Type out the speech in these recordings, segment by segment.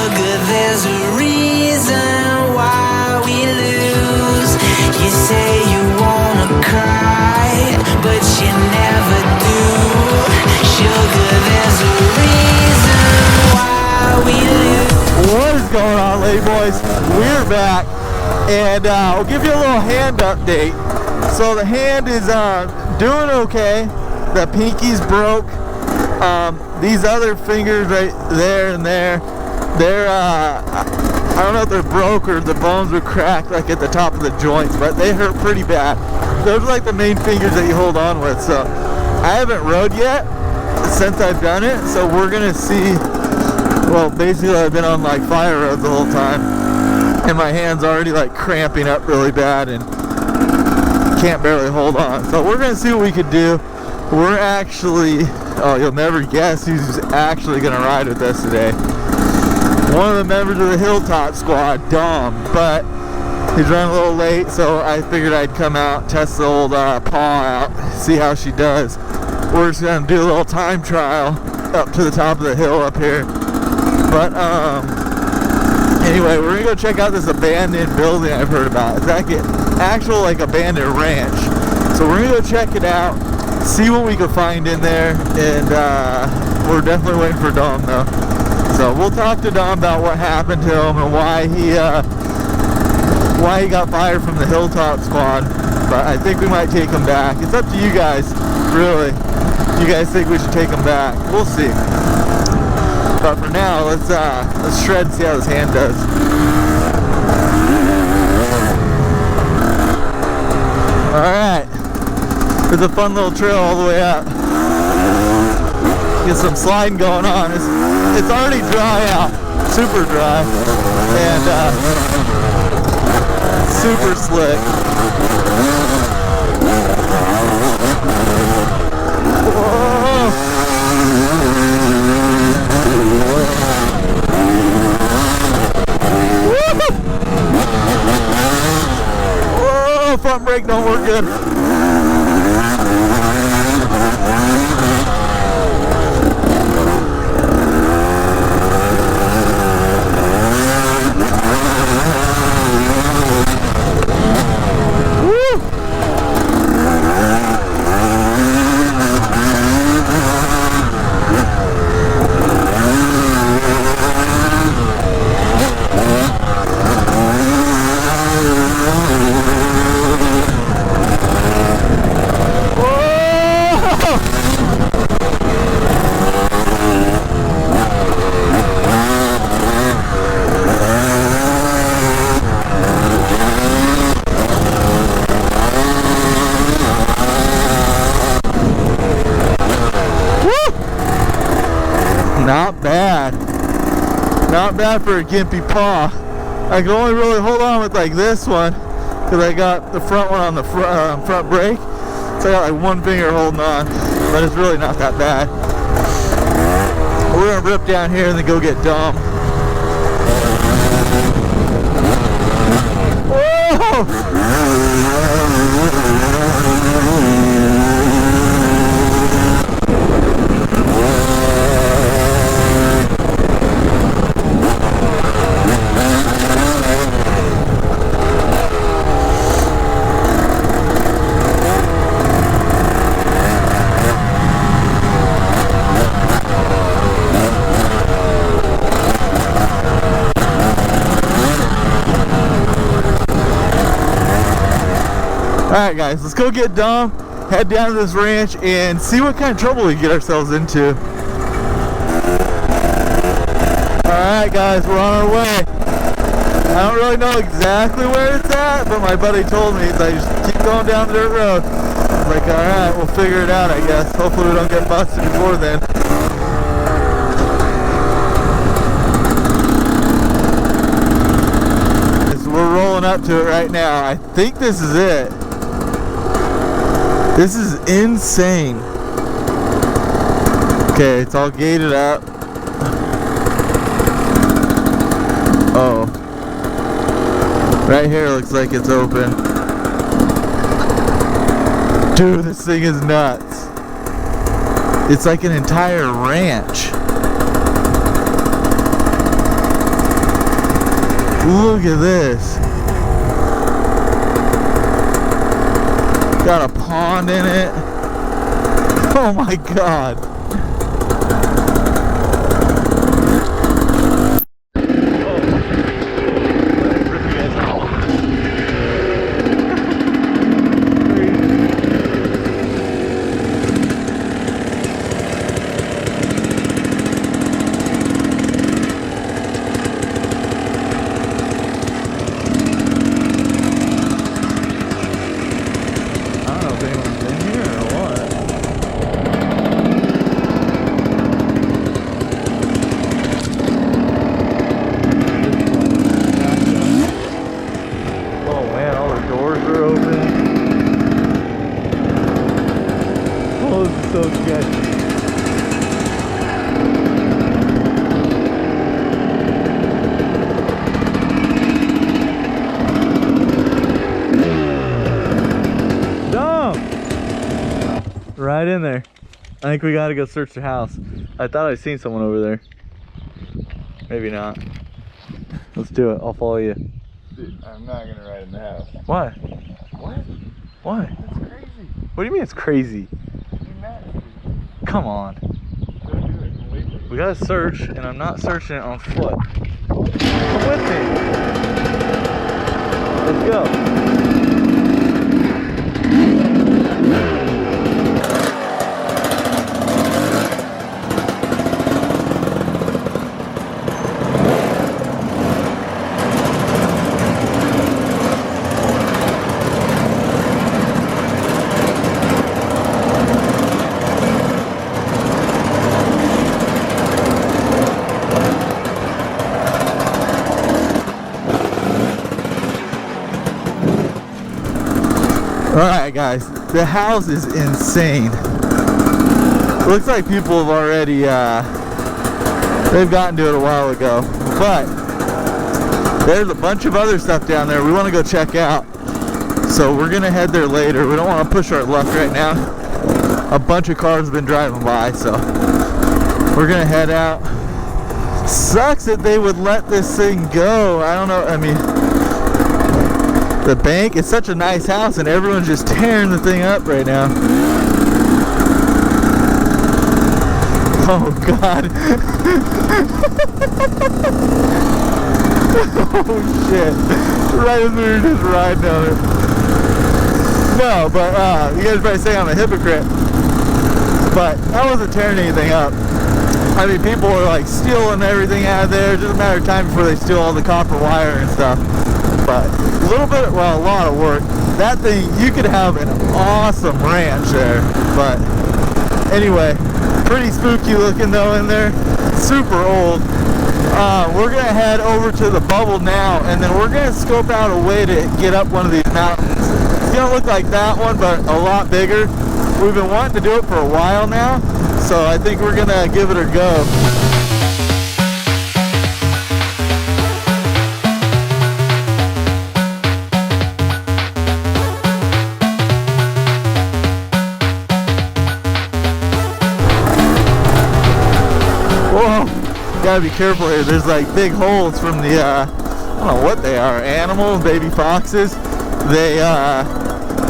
Sugar, there's a reason why we lose. You say you wanna cry, but you never do. Sugar, there's a reason why we lose. What is going on, ladyboys? We're back, and I'll give you a little hand update. So the hand is doing okay. The pinky's broke. These other fingers right there and there, they're I don't know if they're broke or the bones were cracked like at the top of the joints, but they hurt pretty bad. Those are like the main fingers that you hold on with. So I haven't rode yet since I've done it, so we're gonna see. Well, basically I've been on like fire roads the whole time, and my hand's already like cramping up really bad and can't barely hold on. So we're gonna see what we could do. We're actually, oh, you'll never guess who's actually gonna ride with us today. One of the members of the Hilltop squad, Dom, but he's running a little late, so I figured I'd come out, test the old paw out, see how she does. We're just gonna do a little time trial up to the top of the hill up here. But anyway, we're gonna go check out this abandoned building I've heard about. It's like an actual like abandoned ranch. So we're gonna go check it out, see what we can find in there, and we're definitely waiting for Dom though. So we'll talk to Dom about what happened to him and why he got fired from the Hilltop squad. But I think we might take him back. It's up to you guys, really. You guys think we should take him back? We'll see. But for now, let's shred and see how his hand does. Alright. There's a fun little trail all the way up. Get some sliding going on. It's already dry out. Super dry. And super slick. Whoa! Whoa! Front brake don't work good. Not bad. Not bad for a gimpy paw. I can only really hold on with like this one because I got the front one on the front brake. So I got like one finger holding on, but it's really not that bad. We're gonna rip down here and then go get Dom. Whoa! Alright guys, let's go get Dom, head down to this ranch, and see what kind of trouble we get ourselves into. Alright guys, we're on our way. I don't really know exactly where it's at, but my buddy told me, he's like, just keep going down the dirt road. I was like, alright, we'll figure it out I guess. Hopefully we don't get busted before then. So we're rolling up to it right now. I think this is it. This is insane. Okay, it's all gated up. Oh. Right here looks like it's open. Dude, this thing is nuts. It's like an entire ranch. Look at this. Got a pond in it. Oh my God. Right in there. I think we gotta go search the house. I thought I'd seen someone over there. Maybe not. Let's do it. I'll follow you. Dude, I'm not gonna ride in the house. Why? What? Why? That's crazy. What do you mean it's crazy? You're mad. Come on. Don't do it. Wait for it. We gotta search, and I'm not searching it on foot. Come with me. Let's go. Alright guys, the house is insane. Looks like people have already, they've gotten to it a while ago. But, there's a bunch of other stuff down there we want to go check out. So we're going to head there later. We don't want to push our luck right now. A bunch of cars have been driving by, so we're going to head out. Sucks that they would let this thing go. I don't know, I mean... The bank, it's such a nice house and everyone's just tearing the thing up right now. Oh God. Oh shit. Right as we were just riding down it. No, but you guys probably say I'm a hypocrite. But I wasn't tearing anything up. I mean, people were like stealing everything out of there. It's just a matter of time before they steal all the copper wire and stuff. But a little bit, well, a lot of work. That thing, you could have an awesome ranch there. But anyway, pretty spooky looking though in there. Super old. We're gonna head over to the bubble now, and then we're gonna scope out a way to get up one of these mountains. It's gonna look like that one, but a lot bigger. We've been wanting to do it for a while now, so I think we're gonna give it a go. Whoa, gotta be careful here. There's like big holes from the, I don't know what they are, animals, baby foxes. They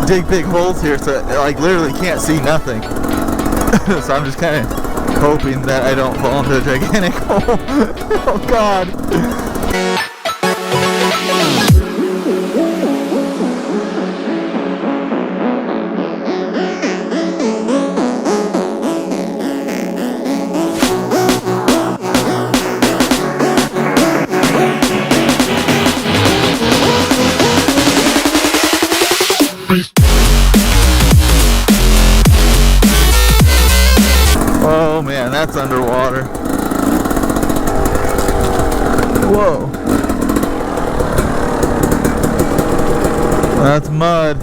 dig big holes here, so like literally can't see nothing. So I'm just kind of hoping that I don't fall into a gigantic hole. Oh God. Oh man, that's underwater. Whoa. That's mud.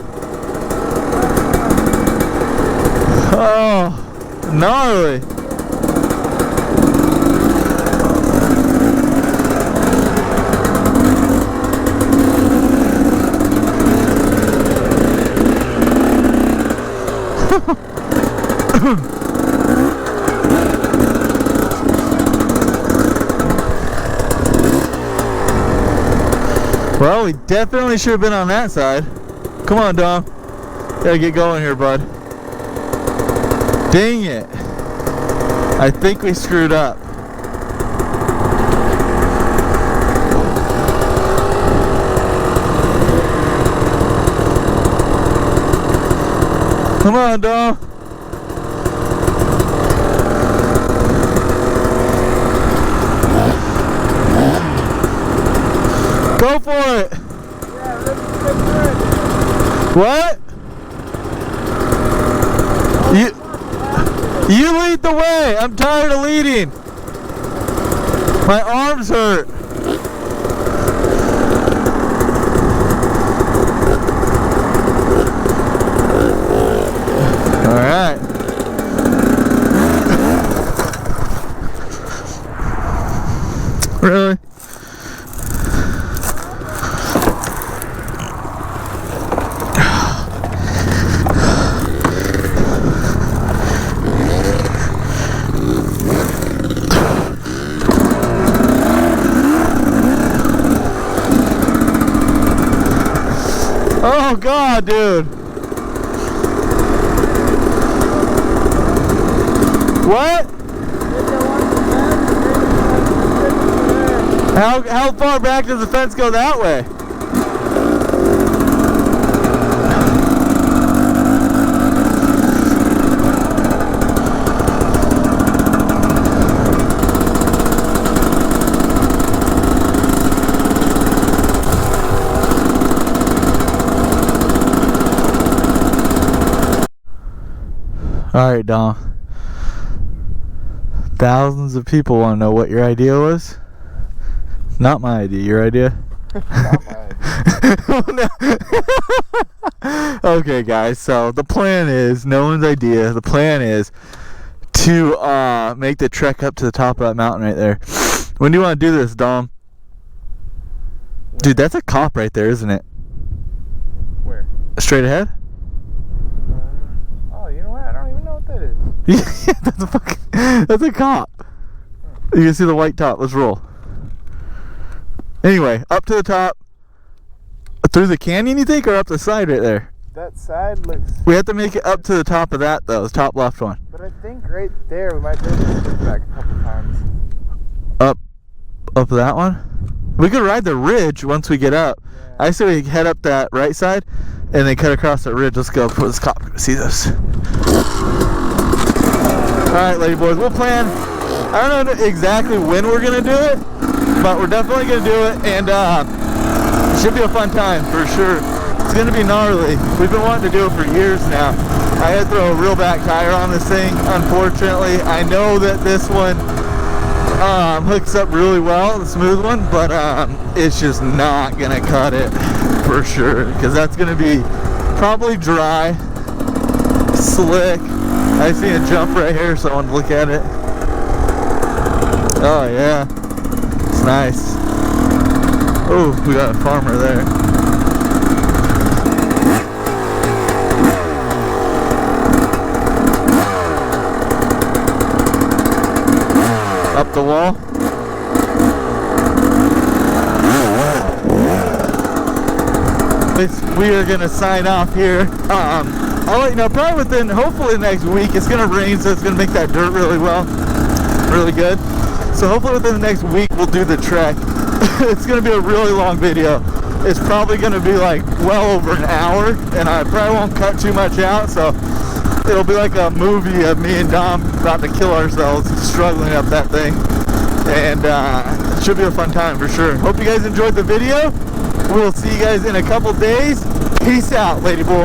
Oh, gnarly. Well, we definitely should have been on that side. Come on, Dom. Gotta get going here, bud. Dang it. I think we screwed up. Come on, Dom. Go for it. What? You lead the way. I'm tired of leading. My arms hurt. All right. Really? Oh God, dude. What? How far back does the fence go that way? Alright, Dom. Thousands of people want to know what your idea was. Not my idea, your idea? Not my idea. Okay, guys, so the plan is, no one's idea, the plan is to make the trek up to the top of that mountain right there. When do you want to do this, Dom? Dude, that's a cop right there, isn't it? Where? Straight ahead? Oh, you know what? I don't even know what that is. Yeah, that's a cop. You can see the white top. Let's roll. Anyway, up to the top. Through the canyon, you think, or up the side right there? That side looks... We have to make it up to the top of that, though. The top left one. But I think right there we might be able to stick back a couple times. Up that one? We could ride the ridge once we get up. Yeah. I say we head up that right side and then cut across that ridge. Let's go before this cop can see this. Alright, ladyboys, we'll plan. I don't know exactly when we're going to do it, but we're definitely going to do it, and it should be a fun time for sure. It's going to be gnarly. We've been wanting to do it for years now. I had to throw a real back tire on this thing, unfortunately. I know that this one hooks up really well, the smooth one, but it's just not going to cut it for sure, because that's going to be probably dry, slick. I see a jump right here, so I want to look at it. Oh yeah, it's nice. Oh, we got a farmer there. Up the wall. We are gonna sign off here. I'll let you know probably within, hopefully next week. It's gonna rain, so it's gonna make that dirt really well, really good. So hopefully within the next week we'll do the trek. It's gonna be a really long video. It's probably gonna be like well over an hour, and I probably won't cut too much out, so it'll be like a movie of me and Dom about to kill ourselves struggling up that thing. And it should be a fun time for sure. Hope you guys enjoyed the video. We'll see you guys in a couple days. Peace out, ladyboy.